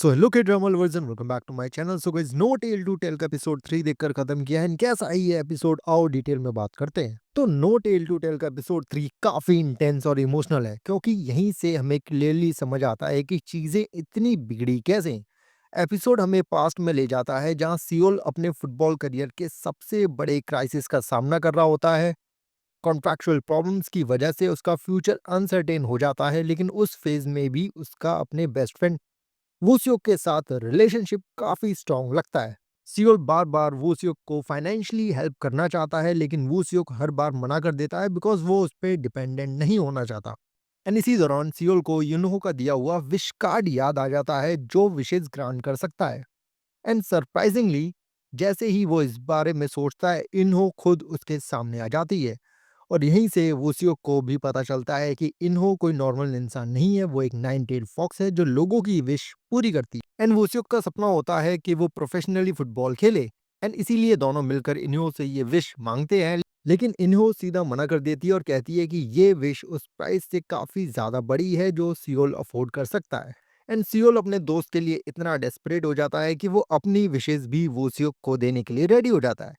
So hello K drama lovers and welcome back to my channel. So guys, no tail to tail का episode 3 देखकर खत्म किया है and कैसा है ये एपिसोड, आओ डिटेल में बात करते हैं। तो नो टेल टू टेल का एपिसोड 3 काफी इंटेंस और इमोशनल है, क्योंकि यहीं से हमें क्लियरली समझ आता है कि चीजें इतनी बिगड़ी कैसे। एपिसोड हमें पास्ट में ले जाता है, जहां सियोल अपने फुटबॉल करियर के सबसे बड़े क्राइसिस का सामना कर रहा होता है। कॉन्ट्रैक्चुअल प्रॉब्लम्स की वजह से उसका फ्यूचर अनसर्टेन हो जाता है, लेकिन उस फेज में भी उसका अपने बेस्ट फ्रेंड वूसियोक के साथ रिलेशनशिप काफी स्ट्रांग लगता है। सियोल बार बार वूसियोक को फाइनेंशियली हेल्प करना चाहता है, लेकिन वूसियोक हर बार मना कर देता है बिकॉज वो उस पर डिपेंडेंट नहीं होना चाहता। एंड इसी दौरान सियोल को यूनहो का दिया हुआ विश कार्ड याद आ जाता है, जो विशेष ग्रांट कर सकता है। एंड सरप्राइजिंगली, जैसे ही वो इस बारे में सोचता है, इन्हो खुद उसके सामने आ जाती है। और यहीं से वूसियोक को भी पता चलता है कि इन्हो कोई नॉर्मल इंसान नहीं है, वो एक नाइन टेल फॉक्स है जो लोगों की विश पूरी करती है। एंड वूसियोक का सपना होता है कि वो प्रोफेशनली फुटबॉल खेले, एंड इसीलिए दोनों मिलकर इन्हो से ये विश मांगते हैं। लेकिन इन्हो सीधा मना कर देती है और कहती है कि ये विश उस प्राइस से काफी ज्यादा बड़ी है जो सियोल अफोर्ड कर सकता है। एंड सियोल अपने दोस्त के लिए इतना डेस्परेट हो जाता है कि वो अपनी विशेष भी वूसियोक को देने के लिए रेडी हो जाता है।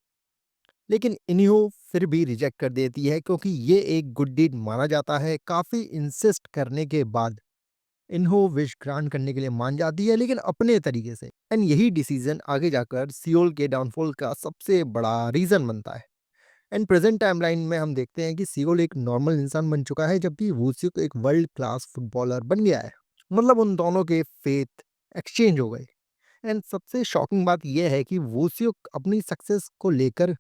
लेकिन इन्हो फिर भी रिजेक्ट कर देती है, क्योंकि ये एक गुड डीड माना जाता है। काफी इंसिस्ट करने के बाद इन्हो विश ग्रांट करने के लिए मान जाती है, लेकिन अपने तरीके से। एंड यही डिसीजन आगे जाकर सियोल के डाउनफॉल का सबसे बड़ा रीजन बनता है। एंड प्रेजेंट टाइमलाइन में हम देखते हैं कि सियोल एक नॉर्मल इंसान बन चुका है, जबकि वूसिक एक वर्ल्ड क्लास फुटबॉलर बन गया है। मतलब उन दोनों के फेथ एक्सचेंज हो गए। एंड सबसे शॉकिंग बात यह है कि वूसिक अपनी सक्सेस को लेकर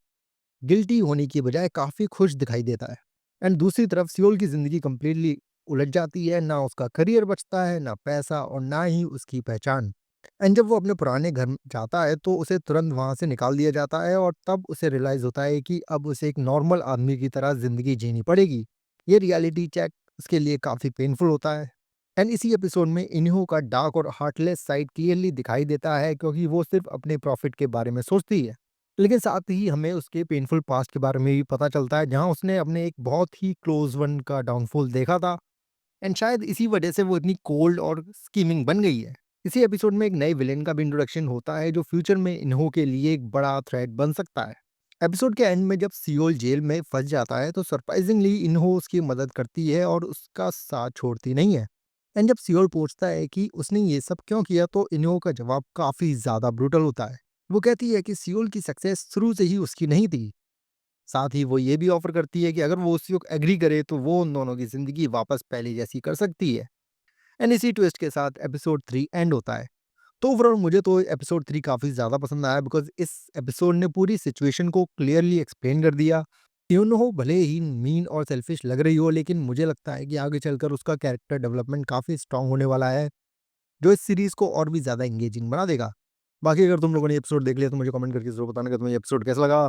गिल्टी होने की बजाय काफी खुश दिखाई देता है। एंड दूसरी तरफ सियोल की जिंदगी कंप्लीटली उलझ जाती है। ना उसका करियर बचता है, ना पैसा, और ना ही उसकी पहचान। एंड जब वो अपने पुराने घर जाता है तो उसे तुरंत वहां से निकाल दिया जाता है, और तब उसे रियलाइज होता है कि अब उसे एक नॉर्मल आदमी की तरह जिंदगी जीनी पड़ेगी। ये रियलिटी चेक उसके लिए काफी पेनफुल होता है। एंड इसी एपिसोड में इन्हो का डार्क और हार्टलेस साइड क्लियरली दिखाई देता है, क्योंकि वो सिर्फ अपने प्रॉफिट के बारे में सोचती है। लेकिन साथ ही हमें उसके पेनफुल पास्ट के बारे में भी पता चलता है, जहां उसने अपने एक बहुत ही क्लोज वन का डाउनफॉल देखा था। एंड शायद इसी वजह से वो इतनी कोल्ड और स्कीमिंग बन गई है। इसी एपिसोड में एक नए विलेन का भी इंट्रोडक्शन होता है, जो फ्यूचर में इन्हो के लिए एक बड़ा थ्रेट बन सकता है। एपिसोड के एंड में जब सियोल जेल में फंस जाता है, तो सरप्राइजिंगली इन्हो उसकी मदद करती है और उसका साथ छोड़ती नहीं है। एंड जब सियोल पूछता है कि उसने ये सब क्यों किया, तो इन्हो का जवाब काफी ज्यादा ब्रूटल होता है। वो कहती है कि सियोल की सक्सेस शुरू से ही उसकी नहीं थी। साथ ही वो ये भी ऑफर करती है कि अगर वो उसी वक्त एग्री करे तो वो उन दोनों की जिंदगी वापस पहले जैसी कर सकती है। एंड इसी ट्विस्ट के साथ एपिसोड 3 एंड होता है। तो ओवरऑल मुझे तो एपिसोड 3 काफी ज्यादा पसंद आया, बिकॉज इस एपिसोड ने पूरी सिचुएशन को क्लियरली एक्सप्लेन कर दिया। हो भले ही मीन और सेल्फिश लग रही हो, लेकिन मुझे लगता है कि आगे चलकर उसका कैरेक्टर डेवलपमेंट काफी स्ट्रांग होने वाला है, जो इस सीरीज को और भी ज्यादा एंगेजिंग बना देगा। बाकी अगर तुम लोगों ने एपिसोड देख लिया तो मुझे कमेंट करके जरूर बताना कि तुम्हें एपिसोड कैसा लगा।